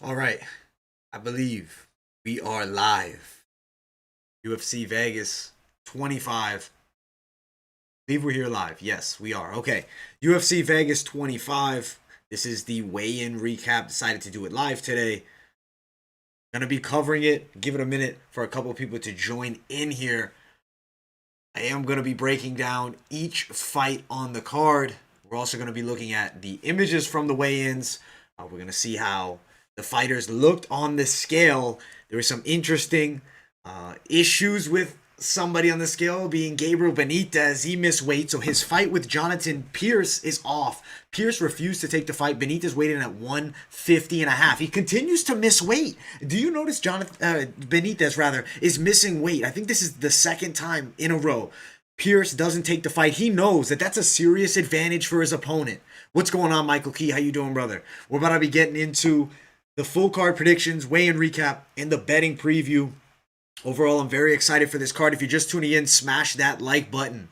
All right, I believe we are live. UFC Vegas 25. I believe we're here live. Yes, we are. Okay, UFC Vegas 25. This is the weigh-in recap. Decided to do it live today. Gonna be covering it. Give it a minute for a couple of people to join in here. I am gonna be breaking down each fight on the card. We're also gonna be looking at the images from the weigh-ins. We're gonna see how the fighters looked on the scale. There were some interesting issues with somebody on the scale being Gabriel Benitez. He missed weight, so his fight with Jonathan Pierce is off. Pierce refused to take the fight. Benitez weighed in at 150 and a half. He continues to miss weight. Do you notice Benitez is missing weight? I think this is the second time in a row Pierce doesn't take the fight. He knows that that's a serious advantage for his opponent. What's going on, Michael Key? How you doing, brother? We're about to be getting into the full card predictions, weigh-in recap, and the betting preview. Overall, I'm very excited for this card. If you're just tuning in, smash that like button.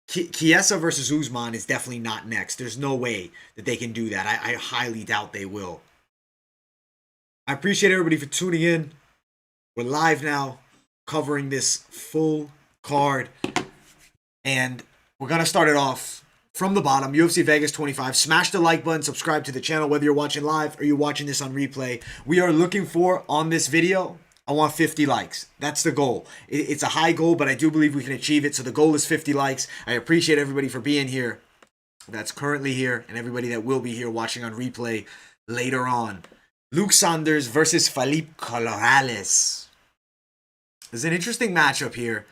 Chiesa versus Usman is definitely not next. There's no way that they can do that. I highly doubt they will. I appreciate everybody for tuning in. We're live now, covering this full card. And we're going to start it off from the bottom. UFC Vegas 25. Smash the like button. Subscribe to the channel, whether you're watching live or you're watching this on replay. We are looking for, on this video, I want 50 likes. That's the goal. It's a high goal, but I do believe we can achieve it. So the goal is 50 likes. I appreciate everybody for being here that's currently here and everybody that will be here watching on replay later on. Luke Sanders versus Felipe Colares. There's an interesting matchup here.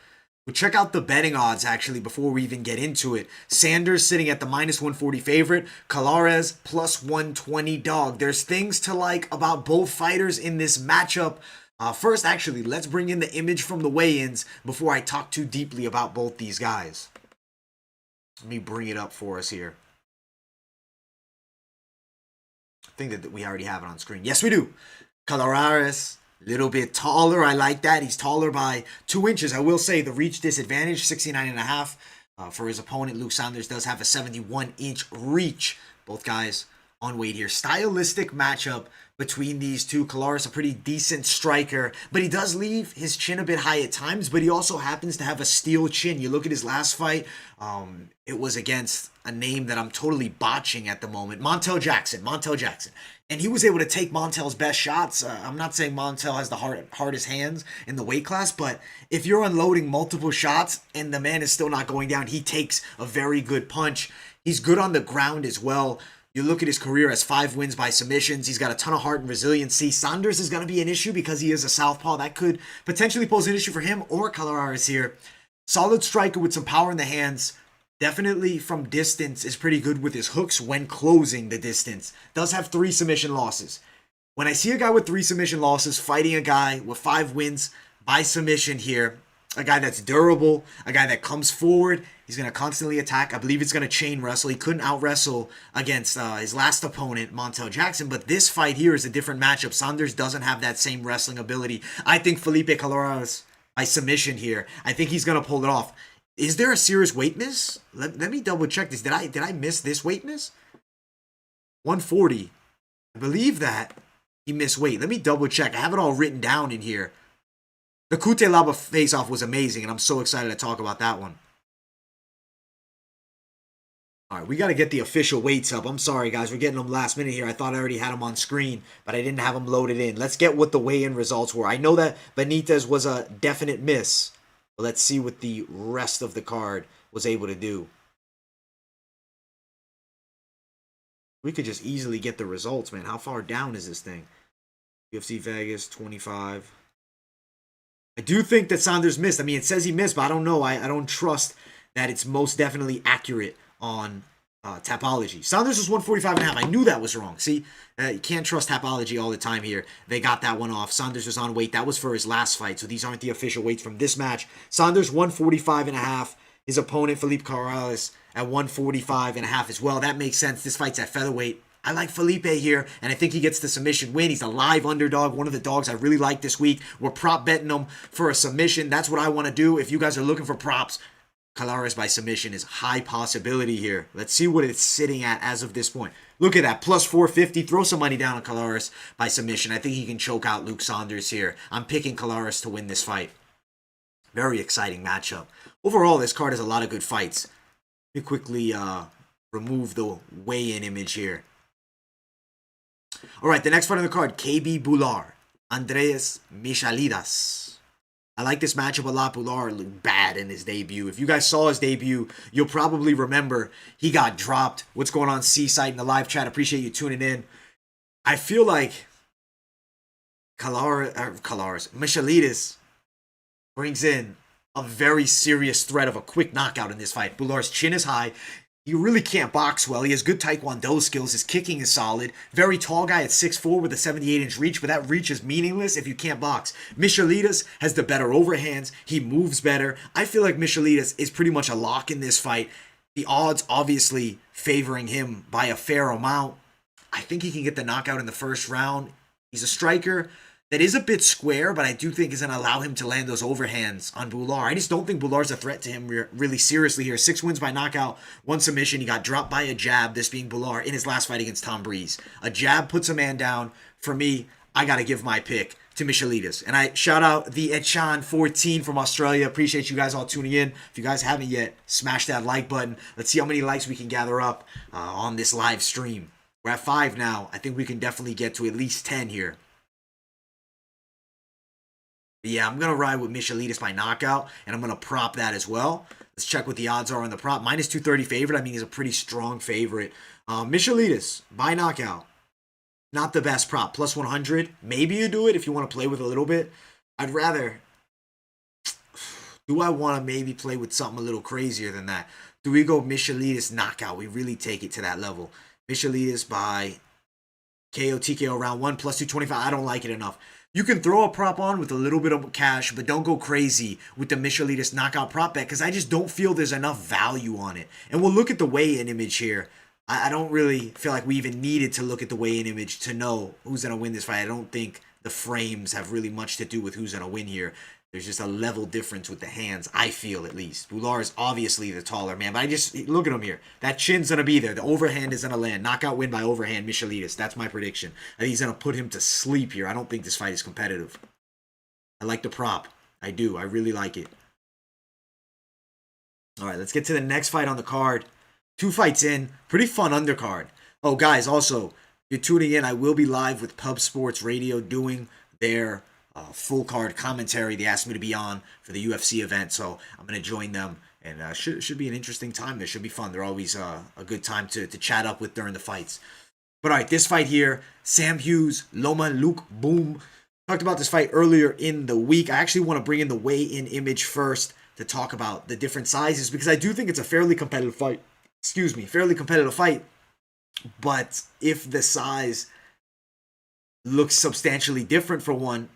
We'll check out the betting odds, actually, before we even get into it. Sanders sitting at the minus 140 favorite. Colares plus 120 dog. There's things to like about both fighters in this matchup. First, actually, let's bring in the image from the weigh-ins before I talk too deeply about both these guys. Let me bring it up for us here. I think that we already have it on screen. Yes, we do. Colares, little bit taller. I like that. He's taller by 2 inches. I will say the reach disadvantage, 69.5. For his opponent, Luke Sanders does have a 71-inch reach. Both guys on weight here. Stylistic matchup between these two. Colares, a pretty decent striker, but he does leave his chin a bit high at times, but he also happens to have a steel chin. You look at his last fight, it was against a name that I'm totally botching at the moment. Montel Jackson. And he was able to take Montel's best shots. I'm not saying Montel has the hardest hands in the weight class, but if you're unloading multiple shots and the man is still not going down, he takes a very good punch. He's good on the ground as well. You look at his career as 5 wins by submissions. He's got a ton of heart and resiliency. Sanders is going to be an issue because he is a southpaw. That could potentially pose an issue for him or Colares here. Solid striker with some power in the hands. Definitely from distance is pretty good with his hooks when closing the distance. Does have 3 submission losses. When I see a guy with 3 submission losses fighting a guy with 5 wins by submission here, a guy that's durable, a guy that comes forward, he's going to constantly attack. I believe it's going to chain wrestle. He couldn't out wrestle against his last opponent, Montel Jackson, but this fight here is a different matchup. Sanders doesn't have that same wrestling ability. I think Felipe Colares by submission here. I think he's going to pull it off. Is there a serious weight miss? Let me double check this. Did I miss this weight miss? 140. I believe that he missed weight. Let me double check. I have it all written down in here. The Cutelaba face-off was amazing, and I'm so excited to talk about that one. All right, we got to get the official weights up. I'm sorry, guys. We're getting them last minute here. I thought I already had them on screen, but I didn't have them loaded in. Let's get what the weigh-in results were. I know that Benitez was a definite miss, but let's see what the rest of the card was able to do. We could just easily get the results, man. How far down is this thing? UFC Vegas 25. I do think that Sanders missed. I mean, it says he missed, but I don't know. I don't trust that it's most definitely accurate on Tapology. Sanders was 145.5. I knew that was wrong. See, you can't trust Tapology all the time here. They got that one off. Sanders was on weight. That was for his last fight, so these aren't the official weights from this match. Sanders 145.5. His opponent, Felipe Colares, at 145.5 as well. That makes sense. This fight's at featherweight. I like Felipe here, and I think he gets the submission win. He's a live underdog, one of the dogs I really like this week. We're prop betting him for a submission. That's what I want to do. If you guys are looking for props, Kalaris by submission is high possibility here. Let's see what it's sitting at as of this point. Look at that, plus 450. Throw some money down on Kalaris by submission. I think he can choke out Luke Saunders here. I'm picking Kalaris to win this fight. Very exciting matchup. Overall, this card has a lot of good fights. Let me quickly remove the weigh-in image here. All right, the next fight on the card, KB Bular, Andreas Michalidas. I like this matchup a lot. Bular looked bad in his debut. If you guys saw his debut, you'll probably remember he got dropped. What's going on, C-Site in the live chat? Appreciate you tuning in. I feel like Michalidas brings in a very serious threat of a quick knockout in this fight. Bular's chin is high. He really can't box well. He has good taekwondo skills. His kicking is solid. Very tall guy at 6'4" with a 78-inch reach, but that reach is meaningless if you can't box. Michalidas has the better overhands. He moves better. I feel like Michalidas is pretty much a lock in this fight. The odds obviously favoring him by a fair amount. I think he can get the knockout in the first round. He's a striker that is a bit square, but I do think is going to allow him to land those overhands on Bular. I just don't think Bular's a threat to him really seriously here. 6 wins by knockout, 1 submission. He got dropped by a jab, this being Bular, in his last fight against Tom Breeze. A jab puts a man down. For me, I got to give my pick to Michalidas. And I shout out the Echan14 from Australia. Appreciate you guys all tuning in. If you guys haven't yet, smash that like button. Let's see how many likes we can gather up on this live stream. We're at 5 now. I think we can definitely get to at least 10 here. But yeah, I'm going to ride with Michalidas by knockout, and I'm going to prop that as well. Let's check what the odds are on the prop. Minus 230 favorite. I mean, he's a pretty strong favorite. Michalidas by knockout. Not the best prop. Plus 100. Maybe you do it if you want to play with a little bit. I'd rather... Do I want to maybe play with something a little crazier than that? Do we go Michalidas knockout? We really take it to that level. Michalidas by KO, TKO round 1, plus 225. I don't like it enough. You can throw a prop on with a little bit of cash, but don't go crazy with the Michalidas knockout prop bet because I just don't feel there's enough value on it. And we'll look at the weigh-in image here. I don't really feel like we even needed to look at the weigh-in image to know who's going to win this fight. I don't think the frames have really much to do with who's going to win here. There's just a level difference with the hands, I feel at least. Bular is obviously the taller man, but I just, look at him here. That chin's going to be there. The overhand is going to land. Knockout win by overhand, Michalidas. That's my prediction. I think he's going to put him to sleep here. I don't think this fight is competitive. I like the prop. I do. I really like it. All right, let's get to the next fight on the card. 2 fights in. Pretty fun undercard. Oh, guys, also, if you're tuning in, I will be live with Pub Sports Radio doing their full card commentary. They asked me to be on for the UFC event, so I'm going to join them, and should be an interesting time. There should be fun. They're always a good time to chat up with during the fights. But all right, this fight here, Sam Hughes, Loma Luke Boom. Talked about this fight earlier in the week. I actually want to bring in the weigh-in image first to talk about the different sizes because I do think it's a fairly competitive fight. Excuse me, fairly competitive fight. But if the size looks substantially different for one,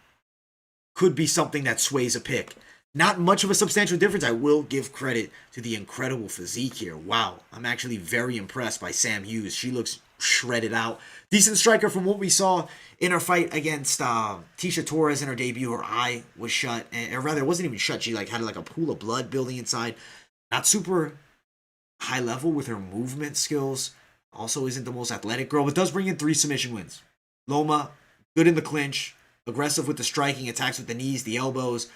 could be something that sways a pick. Not much of a substantial difference. I will give credit to the incredible physique here. Wow, I'm actually very impressed by Sam Hughes. She looks shredded out. Decent striker from what we saw in her fight against Tisha Torres in her debut. Her eye was shut, or rather, it wasn't even shut. She had a pool of blood building inside. Not super high level with her movement skills. Also isn't the most athletic girl, but does bring in 3 submission wins. Loma, good in the clinch. Aggressive with the striking, attacks with the knees, the elbows.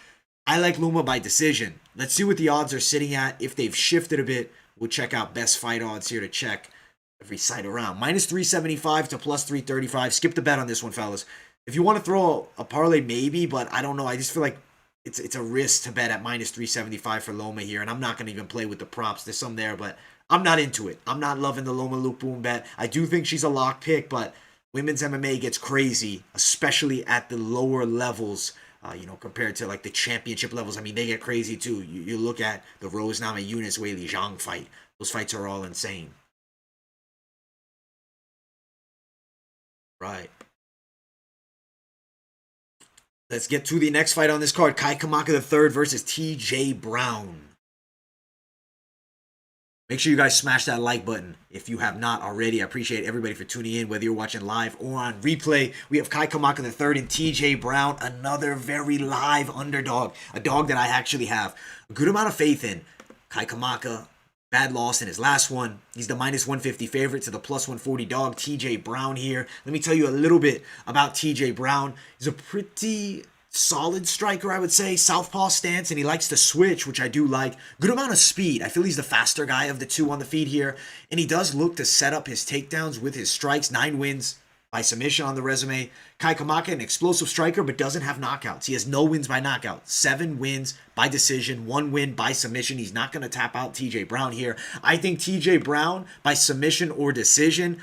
I like Loma by decision. Let's see what the odds are sitting at. If they've shifted a bit, we'll check out best fight odds here to check every site around. Minus 375 to plus 335. Skip the bet on this one, fellas. If you want to throw a parlay, maybe, but I don't know. I just feel like it's a risk to bet at minus 375 for Loma here, and I'm not going to even play with the props. There's some there, but I'm not into it. I'm not loving the Loma Luke Boom bet. I do think she's a lock pick, but women's MMA gets crazy, especially at the lower levels, compared to the championship levels. I mean, they get crazy too. You look at the Rose Namajunas Weili Zhang fight. Those fights are all insane. Right. Let's get to the next fight on this card. Kamaka III versus TJ Brown. Make sure you guys smash that like button if you have not already. I appreciate everybody for tuning in, whether you're watching live or on replay. We have Kamaka III and TJ Brown, another very live underdog. A dog that I actually have a good amount of faith in. Kai Kamaka, bad loss in his last one. He's the minus 150 favorite to the plus 140 dog, TJ Brown here. Let me tell you a little bit about TJ Brown. He's a pretty solid striker, I would say. Southpaw stance, and he likes to switch, which I do like. Good amount of speed. I feel he's the faster guy of the two on the feed here. And he does look to set up his takedowns with his strikes. 9 wins by submission on the resume. Kai Kamaka, an explosive striker, but doesn't have knockouts. He has no wins by knockout. 7 wins by decision, 1 win by submission. He's not going to tap out TJ Brown here. I think TJ Brown by submission or decision.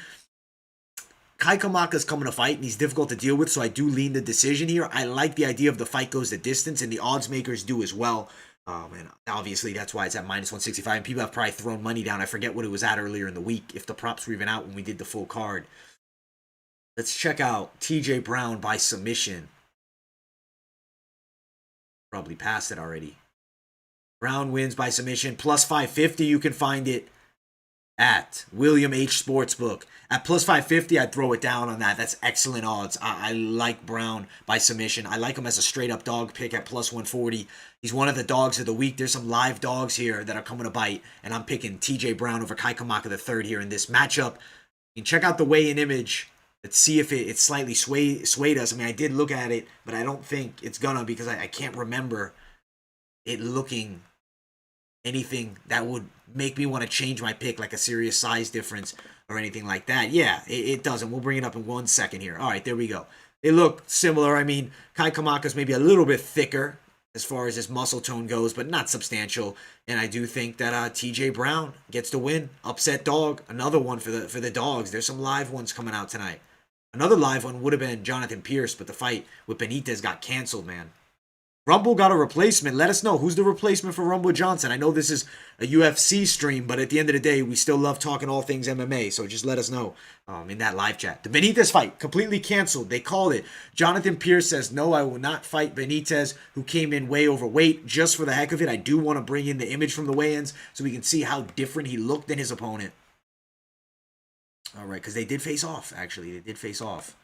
Kai Kamaka's coming to fight, and he's difficult to deal with, so I do lean the decision here. I like the idea of the fight goes the distance, and the odds makers do as well. And obviously, that's why it's at minus 165, and people have probably thrown money down. I forget what it was at earlier in the week, if the props were even out when we did the full card. Let's check out TJ Brown by submission. Probably passed it already. Brown wins by submission. Plus 550, you can find it at William H. Sportsbook. At plus 550, I'd throw it down on that. That's excellent odds. I like Brown by submission. I like him as a straight-up dog pick at plus 140. He's one of the dogs of the week. There's some live dogs here that are coming to bite, and I'm picking TJ Brown over Kai Kamaka III here in this matchup. You can check out the weigh-in image. Let's see if it slightly swayed us. I mean, I did look at it, but I don't think it's gonna, because I can't remember it looking anything that would make me want to change my pick, like a serious size difference or anything like that. Yeah, it doesn't. We'll bring it up in 1 second here. All right, there we go. They look similar. I mean, Kai Kamaka's maybe a little bit thicker as far as his muscle tone goes, but not substantial. And I do think that TJ Brown gets the win. Upset dog. Another one for the dogs. There's some live ones coming out tonight. Another live one would have been Jonathan Pierce, but the fight with Benitez got canceled, man. Rumble got a replacement. Let us know. Who's the replacement for Rumble Johnson? I know this is a UFC stream, but at the end of the day, we still love talking all things MMA, so just let us know in that live chat. The Benitez fight, completely canceled. They called it. Jonathan Pierce says, no, I will not fight Benitez, who came in way overweight. Just for the heck of it, I do want to bring in the image from the weigh-ins so we can see how different he looked than his opponent. All right, because they did face off, actually. They did face off.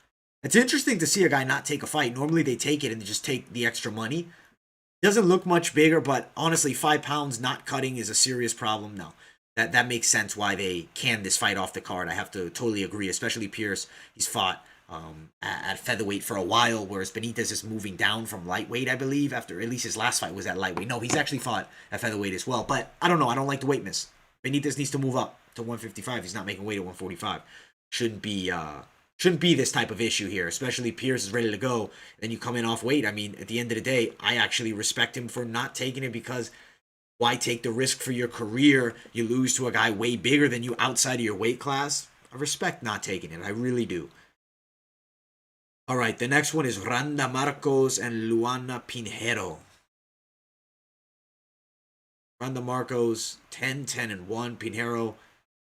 It's interesting to see a guy not take a fight. Normally they take it and they just take the extra money. Doesn't look much bigger, but honestly, 5 pounds not cutting is a serious problem. No, that makes sense why they canned this fight off the card. I have to totally agree, especially Pierce. He's fought at featherweight for a while, whereas Benitez is moving down from lightweight, I believe, after at least his last fight was at lightweight. No, he's actually fought at featherweight as well, but I don't know. I don't like the weight miss. Benitez needs to move up to 155. He's not making weight at 145. Shouldn't be this type of issue here, especially Pierce is ready to go, then you come in off weight. I mean, at the end of the day, I actually respect him for not taking it, because why take the risk for your career? You lose to a guy way bigger than you outside of your weight class. I respect not taking it. I really do. All right, the next one is Randa Markos and Luana Pinheiro. Randa Markos, 10-10-1. Pinheiro,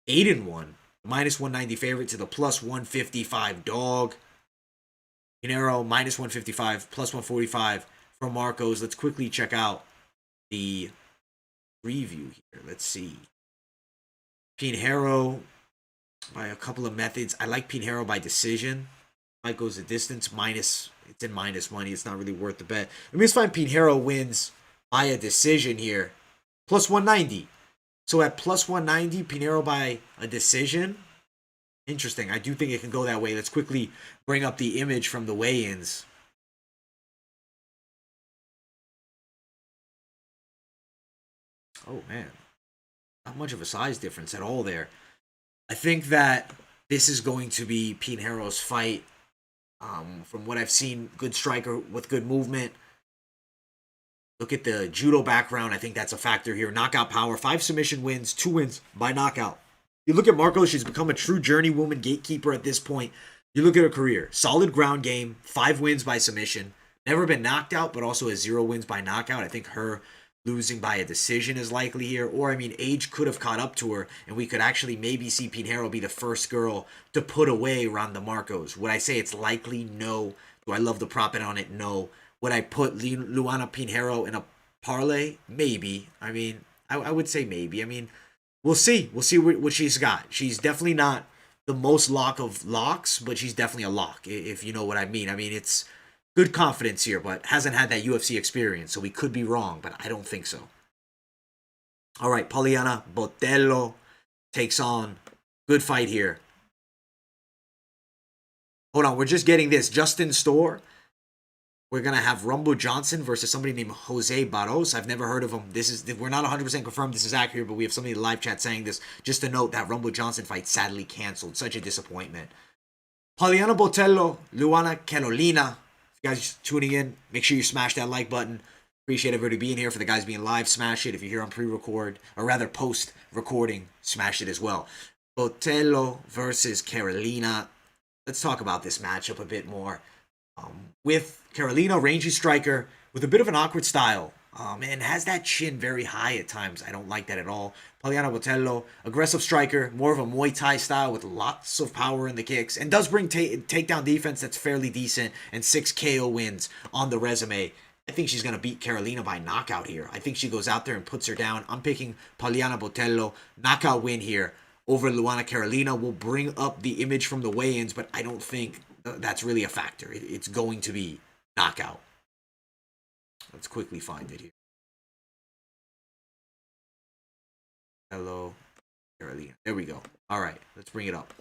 8-1. Minus 190 favorite to the plus 155 dog. Pinheiro, minus 155, plus 145 for Markos. Let's quickly check out the preview here. Let's see. Pinheiro by a couple of methods. I like Pinheiro by decision. Fight goes the distance. It's in minus money. It's not really worth the bet. Let me just find Pinheiro wins by a decision here. Plus 190. So at plus 190, Pinheiro by a decision. Interesting. I do think it can go that way. Let's quickly bring up the image from the weigh-ins. Oh, man. Not much of a size difference at all there. I think that this is going to be Pinheiro's fight. From what I've seen, good striker with good movement. Look at the judo background. I think that's a factor here. Knockout power. 5 submission wins. 2 wins by knockout. You look at Markos. She's become a true journeywoman gatekeeper at this point. You look at her career. Solid ground game. 5 wins by submission. Never been knocked out, but also has 0 wins by knockout. I think her losing by a decision is likely here. Or, I mean, age could have caught up to her, and we could actually maybe see Pinheiro be the first girl to put away Randa Markos. Would I say it's likely? No. Do I love the profit on it? No. Would I put Luana Pinheiro in a parlay? Maybe. I mean, I would say maybe. I mean, we'll see. We'll see what she's got. She's definitely not the most lock of locks, but she's definitely a lock, if you know what I mean. I mean, it's good confidence here, but hasn't had that UFC experience, so we could be wrong, but I don't think so. All right, Poliana, Botelho takes on. Good fight here. Hold on, we're just getting this. Just in store, we're going to have Rumble Johnson versus somebody named Jose Barros. I've never heard of him. We're not 100% confirmed this is accurate, but we have somebody in the live chat saying this. Just to note that Rumble Johnson fight sadly canceled. Such a disappointment. Poliana Botelho, Luana Carolina. If you guys tuning in, make sure you smash that like button. Appreciate everybody being here. For the guys being live, smash it. If you're here on pre-record, or rather post-recording, smash it as well. Botelho versus Carolina. Let's talk about this matchup a bit more. With Carolina, rangy striker with a bit of an awkward style, and has that chin very high at times. I don't like that at all. Poliana Botelho, aggressive striker, more of a Muay Thai style with lots of power in the kicks, and does bring takedown defense that's fairly decent, and 6 KO wins on the resume. I think she's going to beat Carolina by knockout here. I think she goes out there and puts her down. I'm picking Poliana Botelho, knockout win here over Luana Carolina. Will bring up the image from the weigh-ins, but I don't think that's really a factor. It's going to be knockout. Let's quickly find it here. Hello, Carolina. There we go. All right, let's bring it up.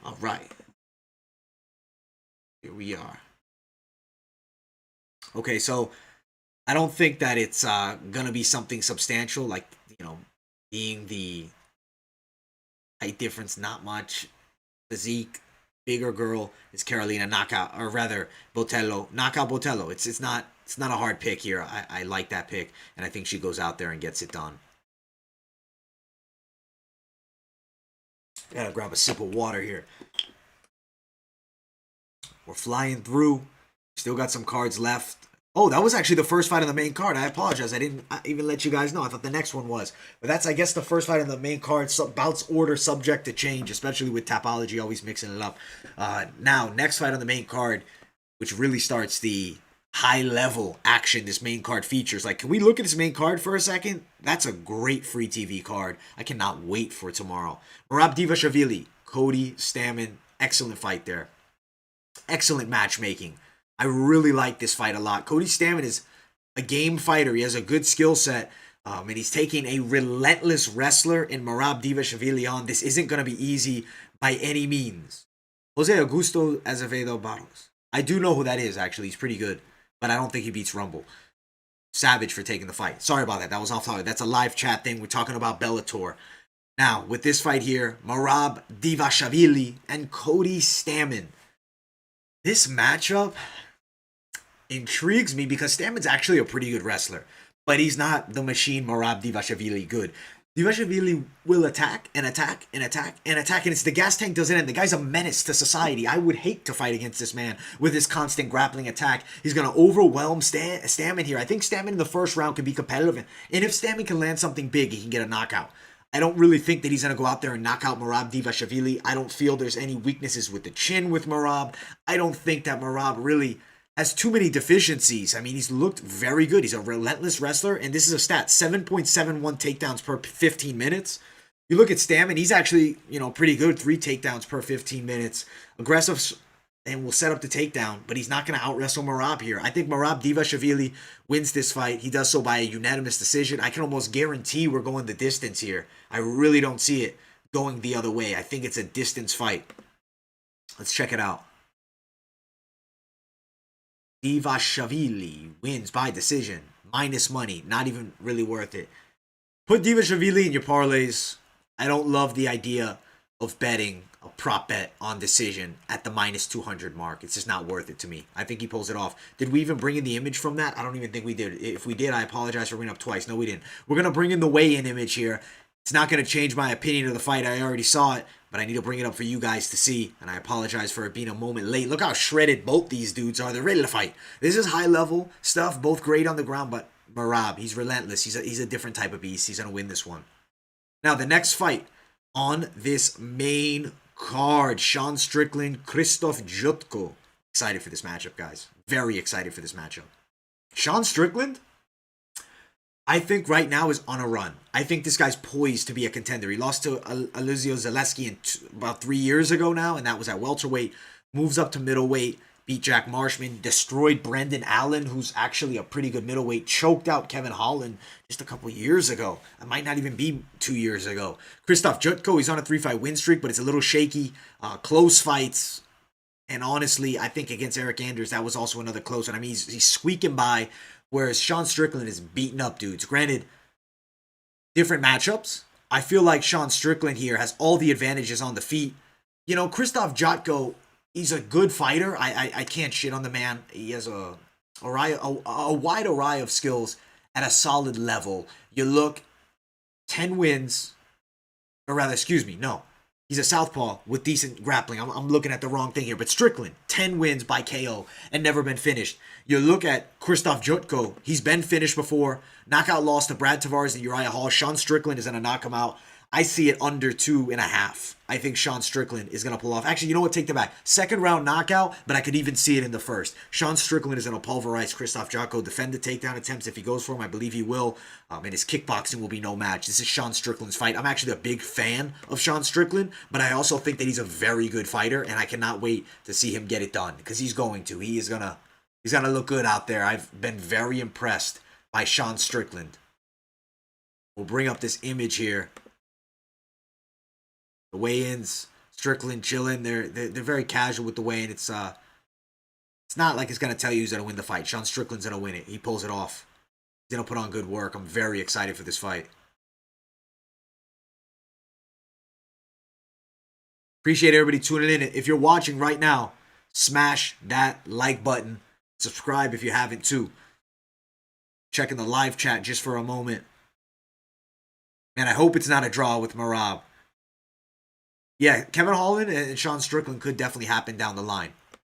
All right. Here we are. Okay, so I don't think that it's going to be something substantial, like, being the height difference, not much. Physique, bigger girl is Carolina, knockout, or rather Botelho, knockout Botelho. It's not a hard pick here. I like that pick, and I think she goes out there and gets it done. Gotta grab a sip of water here. We're flying through. Still got some cards left. Oh, that was actually the first fight on the main card. I apologize. I didn't even let you guys know. I thought the next one was. But that's, I guess, the first fight on the main card. So bouts order subject to change, especially with Tapology always mixing it up. Now, next fight on the main card, which really starts the high-level action this main card features. Like, can we look at this main card for a second? That's a great free TV card. I cannot wait for tomorrow. Merab Dvalishvili, Cody, Stamann. Excellent fight there. Excellent matchmaking. I really like this fight a lot. Cody Stamann is a game fighter. He has a good skill set. And he's taking a relentless wrestler in Merab Dvalishvili on. This isn't going to be easy by any means. Jose Augusto Azevedo Barros. I do know who that is, actually. He's pretty good. But I don't think he beats Rumble. Savage for taking the fight. Sorry about that. That was off topic. That's a live chat thing. We're talking about Bellator. Now, with this fight here, Merab Dvalishvili and Cody Stamann. This matchup intrigues me because Stamann's actually a pretty good wrestler, but he's not the machine Merab Dvalishvili good. Dvalishvili will attack and attack and attack and attack, and it's the gas tank doesn't end. The guy's a menace to society. I would hate to fight against this man with his constant grappling attack. He's going to overwhelm Stamann here. I think Stamann in the first round can be competitive, and if Stamann can land something big, he can get a knockout. I don't really think that he's going to go out there and knock out Merab Dvalishvili. I don't feel there's any weaknesses with the chin with Merab. I don't think that Merab really has too many deficiencies. I mean, he's looked very good. He's a relentless wrestler, and this is a stat, 7.71 takedowns per 15 minutes. You look at Stamann, he's actually, pretty good, 3 takedowns per 15 minutes. Aggressive, and will set up the takedown, but he's not going to out-wrestle Merab here. I think Merab Dvalishvili wins this fight. He does so by a unanimous decision. I can almost guarantee we're going the distance here. I really don't see it going the other way. I think it's a distance fight. Let's check it out. Dvalishvili wins by decision. Minus money. Not even really worth it. Put Dvalishvili in your parlays. I don't love the idea of betting a prop bet on decision at the minus 200 mark. It's just not worth it to me. I think he pulls it off. Did we even bring in the image from that? I don't even think we did. If we did, I apologize for bringing up twice. No, we didn't. We're going to bring in the weigh-in image here. It's not going to change my opinion of the fight. I already saw it, but I need to bring it up for you guys to see, and I apologize for it being a moment late. Look how shredded both these dudes are. They're ready to fight. This is high-level stuff, both great on the ground, but Merab, he's relentless. He's a different type of beast. He's going to win this one. Now, the next fight on this main card, Sean Strickland, Krzysztof Jotko. Excited for this matchup, guys. Very excited for this matchup. Sean Strickland, I think right now is on a run. I think this guy's poised to be a contender. He lost to Alizio Zaleski about 3 years ago now, and that was at welterweight. Moves up to middleweight, beat Jack Marshman, destroyed Brendan Allen, who's actually a pretty good middleweight, choked out Kevin Holland just a couple years ago. It might not even be 2 years ago. Krzysztof Jotko, he's on a 3-fight win streak, but it's a little shaky. Close fights. And honestly, I think against Eric Anders, that was also another close one. I mean, he's squeaking by, whereas Sean Strickland is beating up dudes. Granted, different matchups. I feel like Sean Strickland here has all the advantages on the feet. You know, Krzysztof Jotko, he's a good fighter. I can't shit on the man. He has a wide array of skills at a solid level. You look, 10 wins, or rather, excuse me, no. He's a southpaw with decent grappling. I'm looking at the wrong thing here. But Strickland, 10 wins by KO and never been finished. You look at Krzysztof Jotko. He's been finished before. Knockout loss to Brad Tavares and Uriah Hall. Sean Strickland is going to knock him out. I see it under 2.5. I think Sean Strickland is going to pull off. Actually, you know what? Take that back. Second round knockout, but I could even see it in the first. Sean Strickland is going to pulverize Krzysztof Jotko, defend the takedown attempts if he goes for him. I believe he will. And his kickboxing will be no match. This is Sean Strickland's fight. I'm actually a big fan of Sean Strickland, but I also think that he's a very good fighter, and I cannot wait to see him get it done because he's going to. He's gonna look good out there. I've been very impressed by Sean Strickland. We'll bring up this image here. The weigh-ins, Strickland chilling. They're very casual with the weigh-in. It's not like it's gonna tell you who's gonna win the fight. Sean Strickland's gonna win it. He pulls it off. He's gonna put on good work. I'm very excited for this fight. Appreciate everybody tuning in. If you're watching right now, smash that like button. Subscribe if you haven't too. Checking the live chat just for a moment. And I hope it's not a draw with Merab. Yeah, Kevin Holland and Sean Strickland could definitely happen down the line.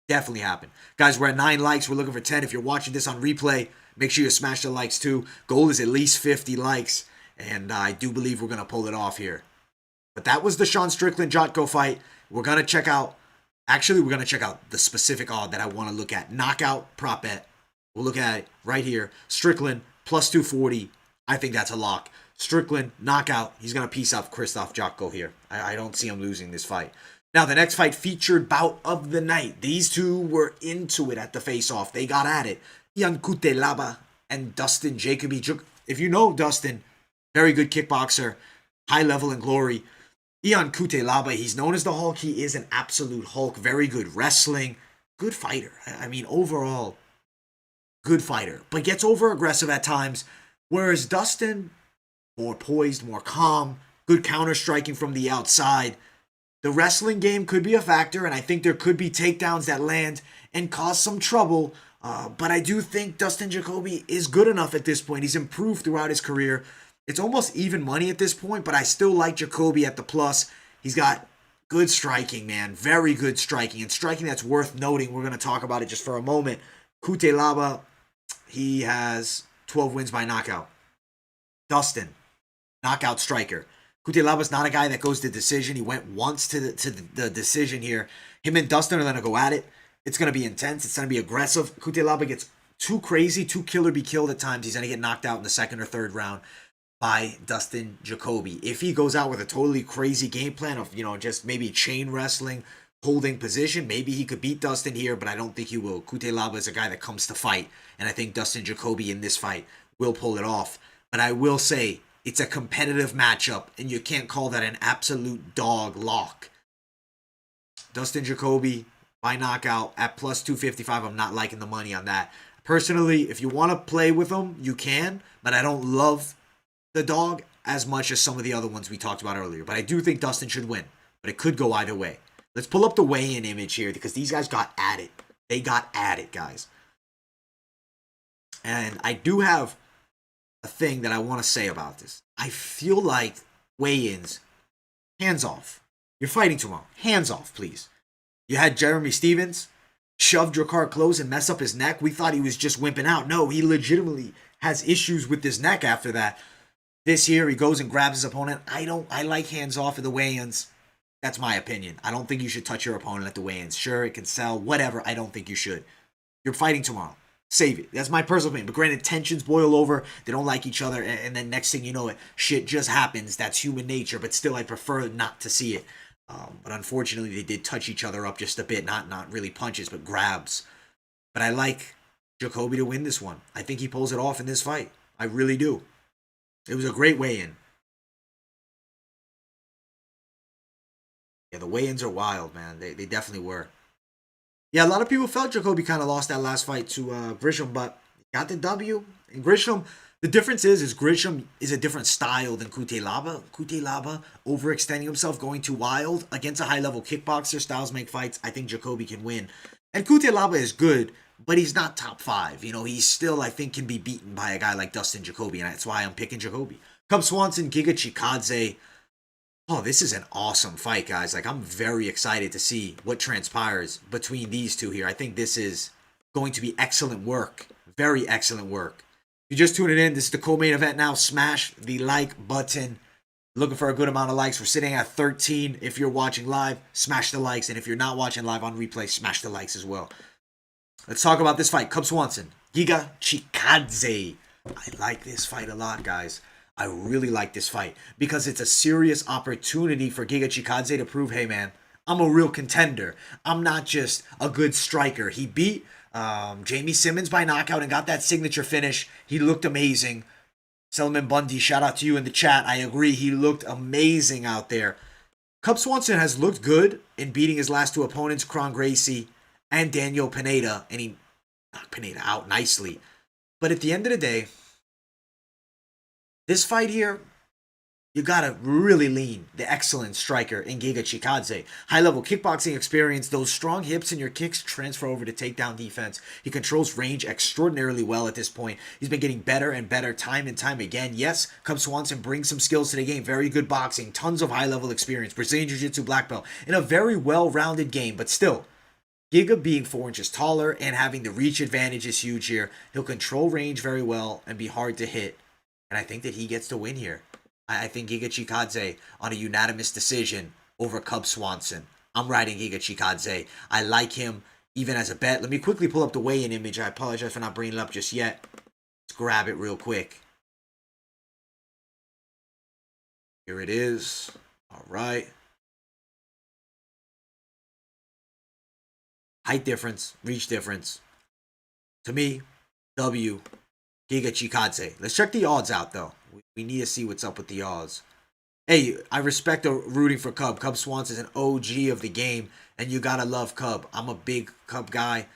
Definitely happen. Guys, we're at 9 likes. We're looking for 10. If you're watching this on replay, make sure you smash the likes too. Goal is at least 50 likes. And I do believe we're going to pull it off here. But that was the Sean Strickland-Jotko fight. We're going to check out... Actually, we're going to check out the specific odd that I want to look at. Knockout prop bet. We'll look at it right here. Strickland, plus 240. I think that's a lock. Strickland, knockout. He's going to piece up Krzysztof Jotko here. I don't see him losing this fight. Now, the next fight, featured bout of the night. These two were into it at the face-off. They got at it. Cutelaba and Dustin Jacoby. If you know Dustin, very good kickboxer, high level in glory. Cutelaba, he's known as the Hulk. He is an absolute Hulk. Very good wrestling. Good fighter. I mean, overall, good fighter. But gets over-aggressive at times. Whereas Dustin... more poised, more calm, good counter-striking from the outside. The wrestling game could be a factor, and I think there could be takedowns that land and cause some trouble. But I do think Dustin Jacoby is good enough at this point. He's improved throughout his career. It's almost even money at this point, but I still like Jacoby at the plus. He's got good striking, man. Very good striking, and striking that's worth noting. We're going to talk about it just for a moment. Cutelaba, he has 12 wins by knockout. Dustin, knockout striker. Cutelaba's not a guy that goes to decision. He went once to the decision here. Him and Dustin are going to go at it. It's going to be intense. It's going to be aggressive. Cutelaba gets too crazy, too kill or be killed at times. He's going to get knocked out in the second or third round by Dustin Jacoby. If he goes out with a totally crazy game plan of, just maybe chain wrestling, holding position, maybe he could beat Dustin here, but I don't think he will. Cutelaba is a guy that comes to fight, and I think Dustin Jacoby in this fight will pull it off. But I will say, it's a competitive matchup, and you can't call that an absolute dog lock. Dustin Jacoby by knockout at plus 255. I'm not liking the money on that. Personally, if you want to play with him, you can, but I don't love the dog as much as some of the other ones we talked about earlier. But I do think Dustin should win, but it could go either way. Let's pull up the weigh-in image here because these guys got at it. They got at it, guys. And I do have a thing that I want to say about this. I feel like weigh-ins, hands off. You're fighting tomorrow. Hands off, please. You had Jeremy Stevens shove Drakkar close and mess up his neck. We thought he was just wimping out. No, he legitimately has issues with his neck after that. This year, he goes and grabs his opponent. I like hands off at the weigh-ins. That's my opinion. I don't think you should touch your opponent at the weigh-ins. Sure, it can sell, whatever. I don't think you should. You're fighting tomorrow. Save it. That's my personal opinion. But granted, tensions boil over. They don't like each other. And then next thing you know, shit just happens. That's human nature. But still, I prefer not to see it. But unfortunately, they did touch each other up just a bit. Not really punches, but grabs. But I like Jacoby to win this one. I think he pulls it off in this fight. I really do. It was a great weigh-in. Yeah, the weigh-ins are wild, man. They definitely were. Yeah, a lot of people felt Jacoby kind of lost that last fight to Grisham, but got the W. And Grisham, the difference is Grisham is a different style than Cutelaba. Cutelaba overextending himself, going too wild against a high-level kickboxer. Styles make fights. I think Jacoby can win. And Cutelaba is good, but he's not top 5. You know, he still, I think, can be beaten by a guy like Dustin Jacoby, and that's why I'm picking Jacoby. Cub Swanson, Giga Chikadze. Oh, this is an awesome fight, guys. Like, I'm very excited to see what transpires between these two here. I think this is going to be excellent work. Very excellent work. If you're just tuning in, this is the co-main event now. Smash the like button. Looking for a good amount of likes. We're sitting at 13. If you're watching live, smash the likes. And if you're not watching live on replay, smash the likes as well. Let's talk about this fight. Cub Swanson, Giga Chikadze. I like this fight a lot, guys. I really like this fight because it's a serious opportunity for Giga Chikadze to prove, hey, man, I'm a real contender. I'm not just a good striker. He beat Jamie Simmons by knockout and got that signature finish. He looked amazing. Selman Bundy, shout out to you in the chat. I agree. He looked amazing out there. Cub Swanson has looked good in beating his last two opponents, Kron Gracie and Daniel Pineda, and he knocked Pineda out nicely. But at the end of the day, this fight here, you gotta really lean the excellent striker in Giga Chikadze. High-level kickboxing experience, those strong hips and your kicks transfer over to takedown defense. He controls range extraordinarily well at this point. He's been getting better and better time and time again. Yes, Cub Swanson brings some skills to the game. Very good boxing, tons of high-level experience, Brazilian Jiu-Jitsu black belt, in a very well-rounded game. But still, Giga being 4 inches taller and having the reach advantage is huge here. He'll control range very well and be hard to hit. And I think that he gets to win here. I think Giga Chikadze on a unanimous decision over Cub Swanson. I'm riding Giga Chikadze. I like him even as a bet. Let me quickly pull up the weigh-in image. I apologize for not bringing it up just yet. Let's grab it real quick. Here it is. All right. Height difference, reach difference. To me, W. Giga Chikadze. Let's check the odds out, though. We need to see what's up with the odds. Hey, I respect the rooting for Cub. Cub Swanson is an OG of the game, and you gotta love Cub. I'm a big Cub guy,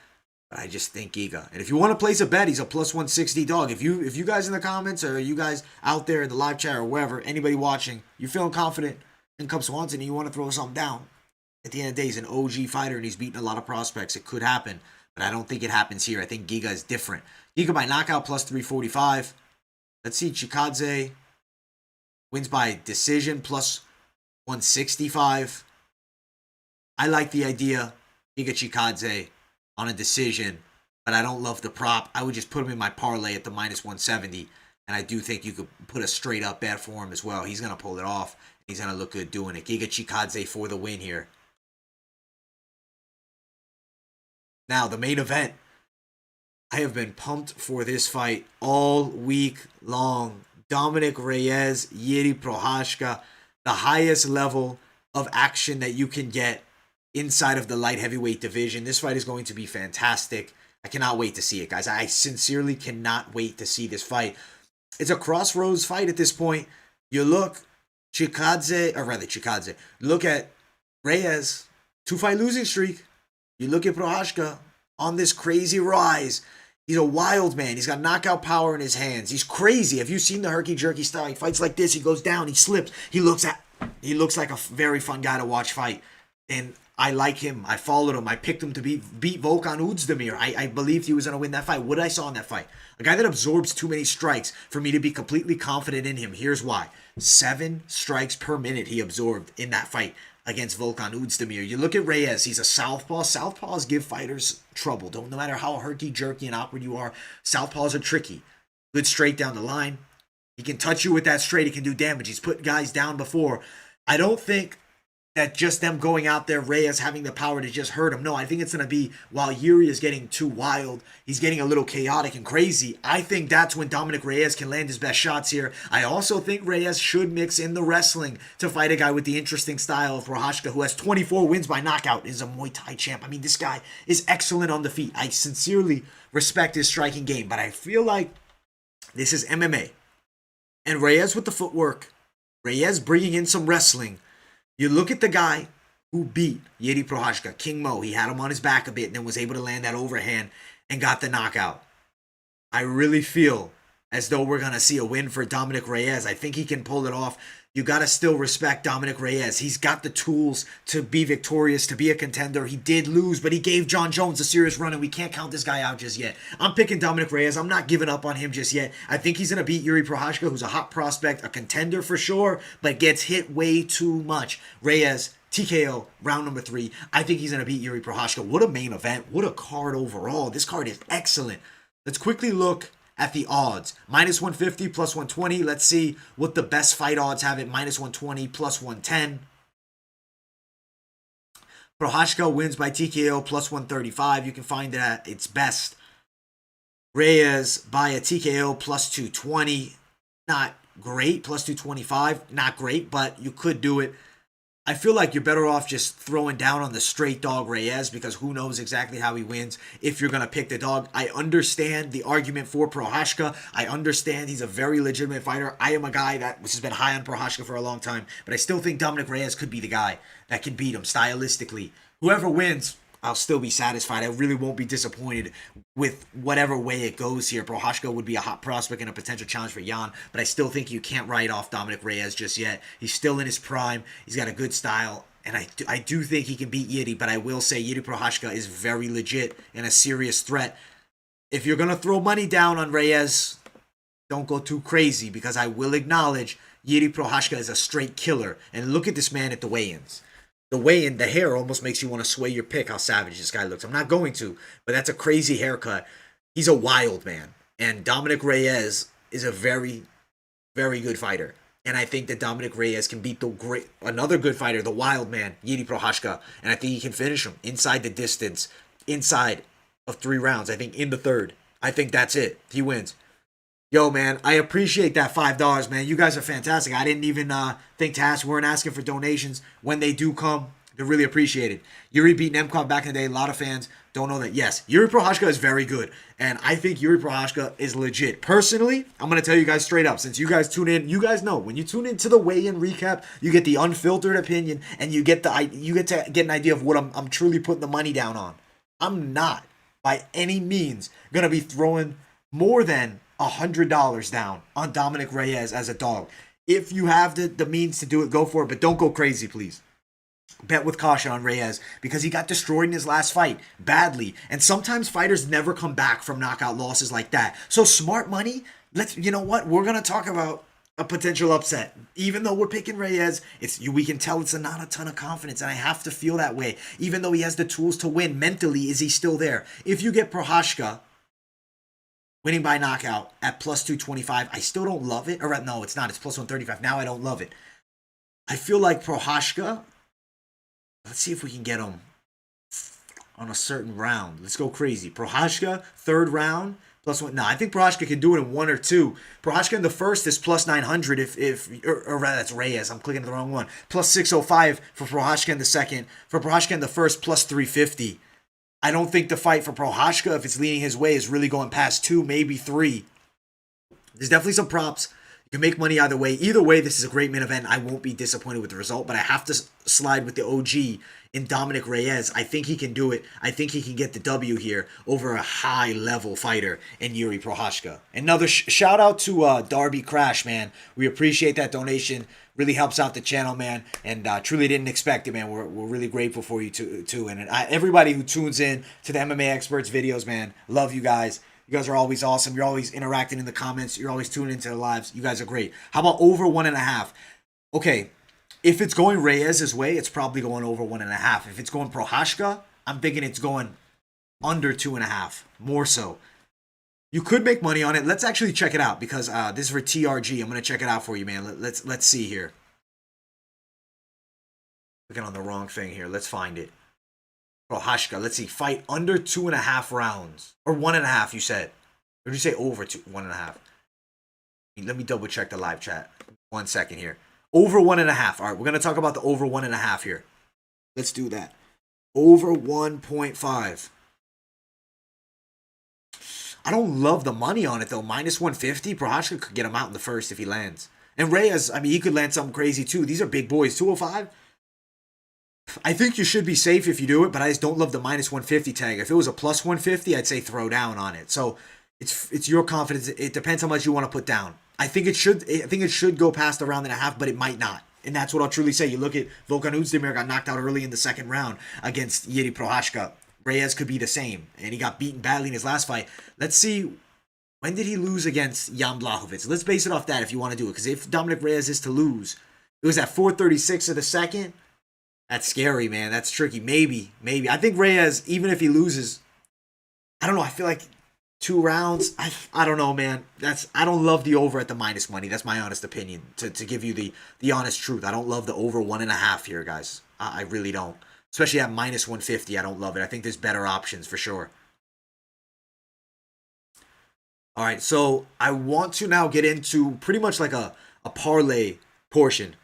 but I just think Giga. And if you want to place a bet, he's a plus 160 dog. If you guys in the comments or you guys out there in the live chat or wherever, anybody watching, you're feeling confident in Cub Swanson and you want to throw something down, at the end of the day, he's an OG fighter and he's beaten a lot of prospects. It could happen, but I don't think it happens here. I think Giga is different. Giga by knockout plus 345. Let's see, Chikadze wins by decision plus 165. I like the idea, Giga Chikadze on a decision, but I don't love the prop. I would just put him in my parlay at the minus 170, and I do think you could put a straight up bet for him as well. He's going to pull it off. He's going to look good doing it. Giga Chikadze for the win here. Now, the main event. I have been pumped for this fight all week long. Dominick Reyes, Jiri Prochazka, the highest level of action that you can get inside of the light heavyweight division. This fight is going to be fantastic. I cannot wait to see it, guys. I sincerely cannot wait to see this fight. It's a crossroads fight at this point. You look, Chikadze, look at Reyes, 2-fight losing streak. You look at Prochazka on this crazy rise. He's a wild man. He's got knockout power in his hands. He's crazy. Have you seen the herky-jerky style? He fights like this. He goes down. He slips. He looks like a very fun guy to watch fight. And I like him. I followed him. I picked him to beat Volkan Oezdemir. I believed he was going to win that fight. What did I saw in that fight? A guy that absorbs too many strikes for me to be completely confident in him. Here's why. 7 strikes per minute he absorbed in that fight against Volkan Oezdemir. You look at Reyes, he's a southpaw. Southpaws give fighters trouble. No matter how herky-jerky and awkward you are, southpaws are tricky. Good straight down the line. He can touch you with that straight. He can do damage. He's put guys down before. I don't think that just them going out there, Reyes having the power to just hurt him. No, I think it's going to be while Jiri is getting too wild, he's getting a little chaotic and crazy. I think that's when Dominick Reyes can land his best shots here. I also think Reyes should mix in the wrestling to fight a guy with the interesting style of Prochazka, who has 24 wins by knockout, is a Muay Thai champ. I mean, this guy is excellent on the feet. I sincerely respect his striking game, but I feel like this is MMA. And Reyes with the footwork, Reyes bringing in some wrestling. You look at the guy who beat Jiri Prochazka, King Mo. He had him on his back a bit and then was able to land that overhand and got the knockout. I really feel as though we're going to see a win for Dominick Reyes. I think he can pull it off. You got to still respect Dominick Reyes. He's got the tools to be victorious, to be a contender. He did lose, but he gave John Jones a serious run, and we can't count this guy out just yet. I'm picking Dominick Reyes. I'm not giving up on him just yet. I think he's going to beat Jiri Prochazka, who's a hot prospect, a contender for sure, but gets hit way too much. Reyes, TKO, round number 3. I think he's going to beat Jiri Prochazka. What a main event. What a card overall. This card is excellent. Let's quickly look at the odds. Minus 150, plus 120. Let's see what the best fight odds have it. Minus 120, plus 110. Prochazka wins by TKO, plus 135. You can find it at its best. Reyes by a TKO, plus 220. Not great. Plus 225. Not great, but you could do it. I feel like you're better off just throwing down on the straight dog Reyes, because who knows exactly how he wins if you're going to pick the dog. I understand the argument for Prochazka. I understand he's a very legitimate fighter. I am a guy that has been high on Prochazka for a long time, but I still think Dominick Reyes could be the guy that can beat him stylistically. Whoever wins, I'll still be satisfied. I really won't be disappointed with whatever way it goes here. Prochazka would be a hot prospect and a potential challenge for Jan, but I still think you can't write off Dominick Reyes just yet. He's still in his prime. He's got a good style, and I do think he can beat Jiri, but I will say Jiri Prochazka is very legit and a serious threat. If you're going to throw money down on Reyes, don't go too crazy, because I will acknowledge Jiri Prochazka is a straight killer. And look at this man at the weigh-ins. The weigh-in, the hair almost makes you want to sway your pick how savage this guy looks. I'm not going to, but that's a crazy haircut. He's a wild man. And Dominick Reyes is a very, very good fighter. And I think that Dominick Reyes can beat another good fighter, the wild man, Jiri Prochazka. And I think he can finish him inside the distance, inside of 3 rounds. I think in the 3rd. I think that's it. He wins. Yo, man, I appreciate that $5, man. You guys are fantastic. I didn't even think to ask. We weren't asking for donations. When they do come, they're really appreciated. Jiri beat Nemkov back in the day. A lot of fans don't know that. Yes, Jiri Prochazka is very good. And I think Jiri Prochazka is legit. Personally, I'm going to tell you guys straight up. Since you guys tune in, you guys know. When you tune into the weigh-in recap, you get the unfiltered opinion. And you get to get an idea of what I'm truly putting the money down on. I'm not, by any means, going to be throwing more than $100 down on Dominick Reyes as a dog. If you have the means to do it, go for it, but don't go crazy, please. Bet with caution on Reyes, because he got destroyed in his last fight badly, and sometimes fighters never come back from knockout losses like that. So smart money, you know what? We're gonna talk about a potential upset. Even though we're picking Reyes, we can tell it's not a ton of confidence, and I have to feel that way. Even though he has the tools to win, mentally, is he still there? If you get Prochazka winning by knockout at plus 225, I still don't love it. Or no, it's not. It's plus 135. Now I don't love it. I feel like Prochazka, let's see if we can get him on a certain round. Let's go crazy. Prochazka, 3rd round, plus 1. No, I think Prochazka can do it in 1 or 2. Prochazka in the 1st is plus 900 or rather that's Reyes. I'm clicking the wrong one. Plus 605 for Prochazka in the 2nd. For Prochazka in the 1st, plus 350. I don't think the fight for Prochazka, if it's leaning his way, is really going past 2, maybe 3. There's definitely some props. You can make money either way. Either way, this is a great main event. I won't be disappointed with the result, but I have to slide with the OG in Dominick Reyes. I think he can do it. I think he can get the W here over a high-level fighter in Jiri Prochazka. Another shout out to Darby Crash, man. We appreciate that donation. Really helps out the channel, man, and truly didn't expect it, man. We're really grateful for you too. And everybody who tunes in to the MMA Experts videos, man, love you guys. You guys are always awesome. You're always interacting in the comments. You're always tuning into the lives. You guys are great. How about over 1.5? Okay, if it's going Reyes' way, it's probably going over 1.5. If it's going Prochazka, I'm thinking it's going under 2.5, more so. You could make money on it. Let's actually check it out, because this is for TRG. I'm going to check it out for you, man. Let's see here. Looking on the wrong thing here. Let's find it. Prochazka. Let's see. Fight under 2.5 rounds. Or 1.5, you said. Or did you say over 1.5? Let me double check the live chat. 1 second here. Over 1.5. All right, we're going to talk about the over 1.5 here. Let's do that. Over 1.5. I don't love the money on it, though. Minus 150. Prochazka could get him out in the first if he lands. And Reyes, I mean, he could land something crazy, too. These are big boys. 205. I think you should be safe if you do it, but I just don't love the minus 150 tag. If it was a plus 150, I'd say throw down on it. So it's your confidence. It depends how much you want to put down. I think it should go past a round and a half, but it might not. And that's what I'll truly say. You look at Volkan Oezdemir got knocked out early in the second round against Jiri Prochazka. Reyes could be the same, and he got beaten badly in his last fight. Let's see, when did he lose against Jan Blachowicz? Let's base it off that if you want to do it, because if Dominick Reyes is to lose, it was at 4:36 of the second. That's scary, man. That's tricky. Maybe. I think Reyes, even if he loses, I don't know. I feel like 2 rounds. I don't know, man. I don't love the over at the minus money. That's my honest opinion. To give you the honest truth, I don't love the over 1.5 here, guys. I really don't. Especially at minus 150, I don't love it. I think there's better options for sure. All right, so I want to now get into pretty much like a parlay portion.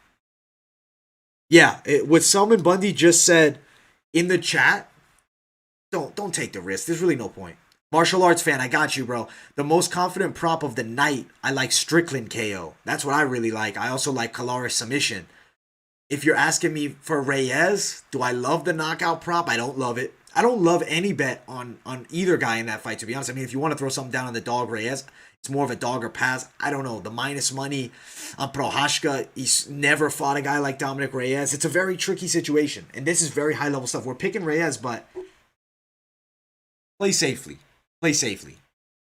Yeah, what Salman Bundy just said in the chat, don't take the risk. There's really no point. Martial arts fan, I got you, bro. The most confident prop of the night, I like Strickland KO. That's what I really like. I also like Kalaris submission. If you're asking me for Reyes, do I love the knockout prop? I don't love it. I don't love any bet on either guy in that fight, to be honest. I mean, if you want to throw something down on the dog Reyes, it's more of a dog or pass. I don't know. The minus money on Prochazka, he's never fought a guy like Dominick Reyes. It's a very tricky situation. And this is very high-level stuff. We're picking Reyes, but play safely. Play safely.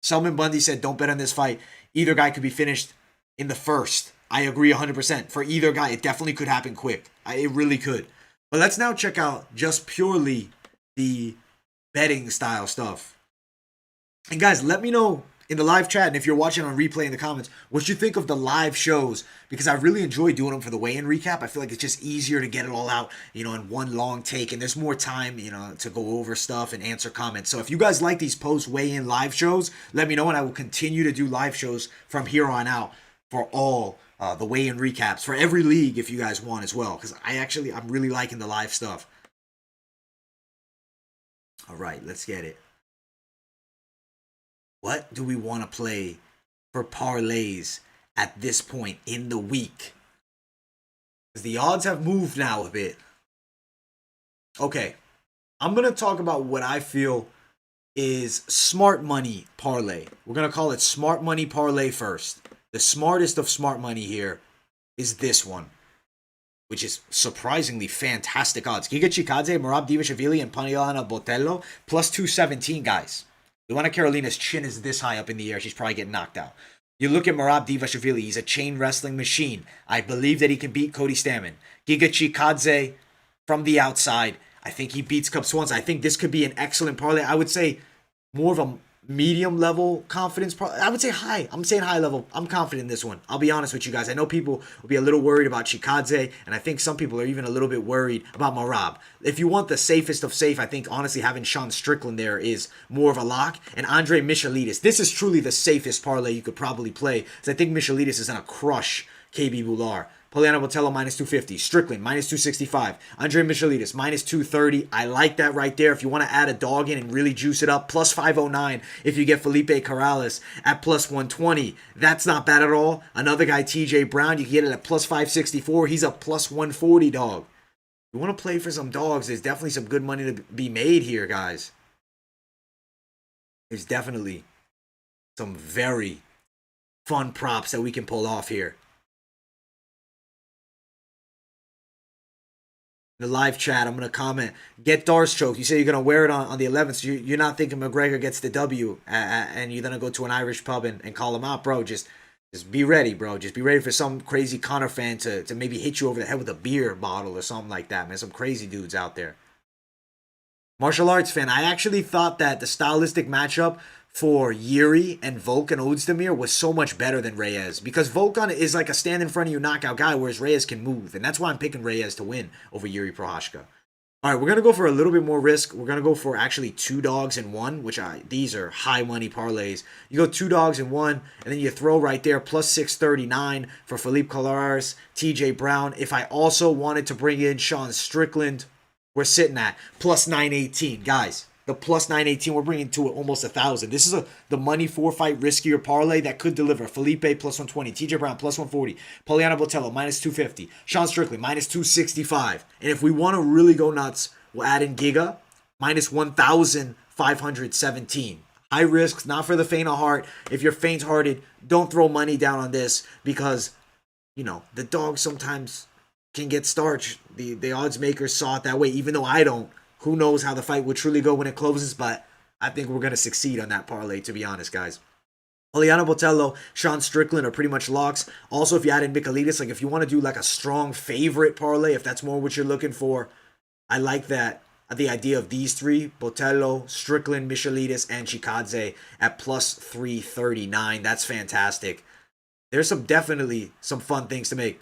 Salman Bundy said, don't bet on this fight. Either guy could be finished in the first. I agree 100%. For either guy, it definitely could happen quick. It really could. But let's now check out just purely the betting style stuff. And guys, let me know in the live chat, and if you're watching on replay in the comments, what you think of the live shows, because I really enjoy doing them for the weigh-in recap. I feel like it's just easier to get it all out, in one long take, and there's more time, to go over stuff and answer comments. So if you guys like these post-weigh-in live shows, let me know, and I will continue to do live shows from here on out for all the weigh-in recaps for every league if you guys want as well, because I'm really liking the live stuff. All right, let's get it. What do we want to play for parlays at this point in the week? Because the odds have moved now a bit. Okay, I'm going to talk about what I feel is smart money parlay. We're going to call it smart money parlay first. The smartest of smart money here is this one, which is surprisingly fantastic odds. Giga Chikadze, Merab, Dvalishvili, and Poliana Botelho, plus 217, guys. Luana Carolina's chin is this high up in the air. She's probably getting knocked out. You look at Merab Dvalishvili. He's a chain wrestling machine. I believe that he can beat Cody Stamann. Giga Chikadze from the outside. I think he beats Swanson. I think this could be an excellent parlay. I would say more of a medium level confidence. I would say high. I'm saying high level. I'm confident in this one. I'll be honest with you guys. I know people will be a little worried about Chikadze, and I think some people are even a little bit worried about Merab. If you want the safest of safe, I think honestly having Sean Strickland there is more of a lock. And Andre Michalidis. This is truly the safest parlay you could probably play, because I think Michalidis is going to crush KB Bular. Poliana Botelho minus 250. Strickland minus 265. Andre Michalidis minus 230. I like that right there. If you want to add a dog in and really juice it up, plus 509 if you get Felipe Corrales at plus 120. That's not bad at all. Another guy, TJ Brown, you can get it at plus 564. He's a plus 140 dog. You want to play for some dogs, there's definitely some good money to be made here, guys. There's definitely some very fun props that we can pull off here. The live chat, I'm going to comment. Get Darce choked. You say you're going to wear it on the 11th. So you're not thinking McGregor gets the W and you're going to go to an Irish pub and call him out, bro. Just be ready, bro. Just be ready for some crazy Conor fan to maybe hit you over the head with a beer bottle or something like that, man. Some crazy dudes out there. Martial arts fan, I actually thought that the stylistic matchup for Jiri and Volkan Ozdemir was so much better than Reyes, because Volkan is like a stand in front of you knockout guy, whereas Reyes can move, and that's why I'm picking Reyes to win over Jiri Prochazka. All right, we're gonna go for a little bit more risk. We're gonna go for actually 2 dogs and 1, these are high money parlays. You go 2 dogs and 1, and then you throw right there plus 639 for Felipe Colares, TJ Brown. If I also wanted to bring in Sean Strickland, we're sitting at plus 918, guys. The plus 918, we're bringing to almost 1,000. This is the money 4-fight riskier parlay that could deliver. Felipe plus 120, TJ Brown plus 140, Poliana Botelho minus 250, Sean Strickland minus 265. And if we want to really go nuts, we'll add in Giga minus 1,517. High risks, not for the faint of heart. If you're faint-hearted, don't throw money down on this, because, you know, the dog sometimes can get starched. The odds makers saw it that way, even though I don't. Who knows how the fight will truly go when it closes, but I think we're going to succeed on that parlay, to be honest, guys. Poliana Botelho, Sean Strickland are pretty much locks. Also, if you add in Michailidis, like if you want to do like a strong favorite parlay, if that's more what you're looking for, I like that. The idea of these 3, Botelho, Strickland, Michailidis, and Chikadze at plus 339. That's fantastic. There's definitely some fun things to make.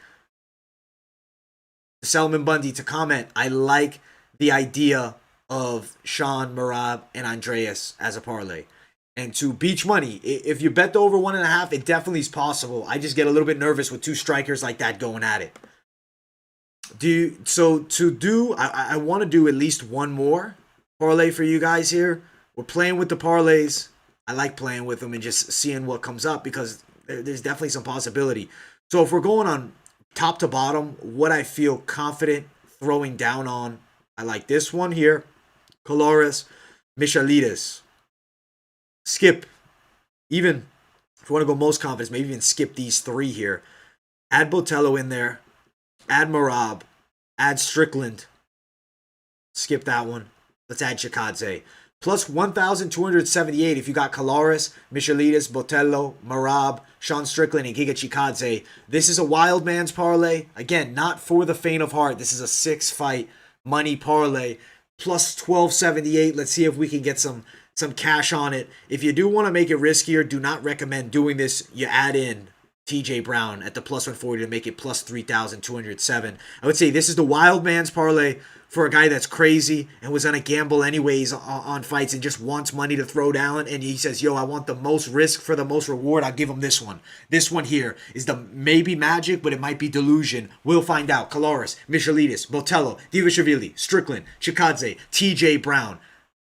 Selman Bundy to comment, I like the idea of Sean, Merab, and Andreas as a parlay. And to beach money, if you bet the over 1.5, it definitely is possible. I just get a little bit nervous with 2 strikers like that going at it. I want to do at least one more parlay for you guys here. We're playing with the parlays. I like playing with them and just seeing what comes up, because there's definitely some possibility. So if we're going on top to bottom, what I feel confident throwing down on, I like this one here. Colares, Michailidis. Skip. Even if you want to go most confident, maybe even skip these 3 here. Add Botelho in there. Add Merab. Add Strickland. Skip that one. Let's add Chikadze. Plus 1,278 if you got Colares, Michailidis, Botelho, Merab, Sean Strickland, and Giga Chikadze. This is a wild man's parlay. Again, not for the faint of heart. This is a 6-fight money parlay. Plus 1,278. Let's see if we can get some cash on it. If you do want to make it riskier, do not recommend doing this. You add in TJ Brown at the plus 140 to make it plus 3,207. I would say this is the wild man's parlay for a guy that's crazy and was on a gamble anyways on fights and just wants money to throw down, and he says, yo, I want the most risk for the most reward. I'll give him this one. This one here is the maybe magic, but it might be delusion. We'll find out. Colares, Michailidis, Botelho, Dvalishvili, Strickland, Chikadze, TJ Brown,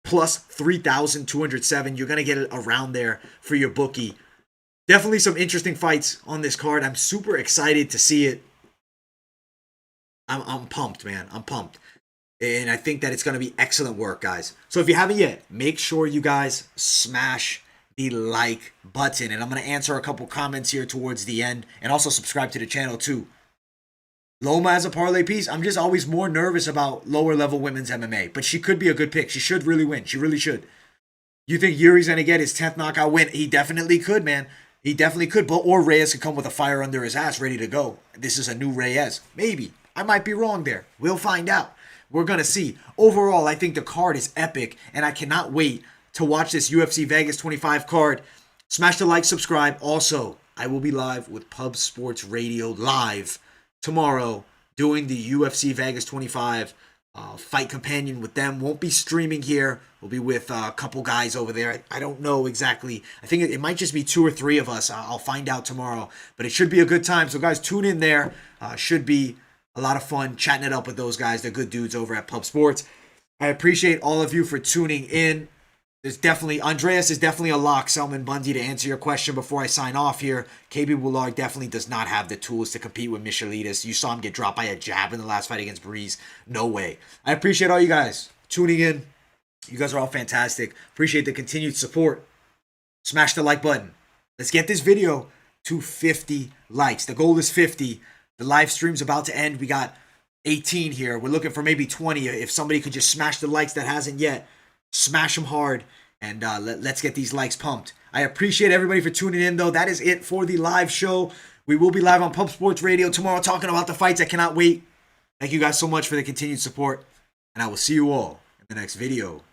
plus 3,207. You're going to get it around there for your bookie. Definitely some interesting fights on this card. I'm super excited to see it. I'm pumped, man. I'm pumped. And I think that it's going to be excellent work, guys. So if you haven't yet, make sure you guys smash the like button. And I'm going to answer a couple comments here towards the end. And also subscribe to the channel too. Loma as a parlay piece, I'm just always more nervous about lower level women's MMA. But she could be a good pick. She should really win. She really should. You think Yuri's going to get his 10th knockout win? He definitely could, man. He definitely could. Or Reyes could come with a fire under his ass ready to go. This is a new Reyes. Maybe. I might be wrong there. We'll find out. We're going to see. Overall, I think the card is epic, and I cannot wait to watch this UFC Vegas 25 card. Smash the like, subscribe. Also, I will be live with Pub Sports Radio live tomorrow doing the UFC Vegas 25 fight companion with them. Won't be streaming here. We'll be with a couple guys over there. I don't know exactly. I think it might just be 2 or 3 of us. I'll find out tomorrow. But it should be a good time. So, guys, tune in there. Should be a lot of fun chatting it up with those guys. They're good dudes over at Pub Sports. I appreciate all of you for tuning in. Andreas is definitely a lock, Selman Bundy, to answer your question before I sign off here. KB Willard definitely does not have the tools to compete with Michailidis. You saw him get dropped by a jab in the last fight against Breeze. No way. I appreciate all you guys tuning in. You guys are all fantastic. Appreciate the continued support. Smash the like button. Let's get this video to 50 likes. The goal is 50. The live stream's about to end. We got 18 here. We're looking for maybe 20. If somebody could just smash the likes that hasn't yet, smash them hard, and let's get these likes pumped. I appreciate everybody for tuning in, though. That is it for the live show. We will be live on Pub Sports Radio tomorrow talking about the fights. I cannot wait. Thank you guys so much for the continued support, and I will see you all in the next video.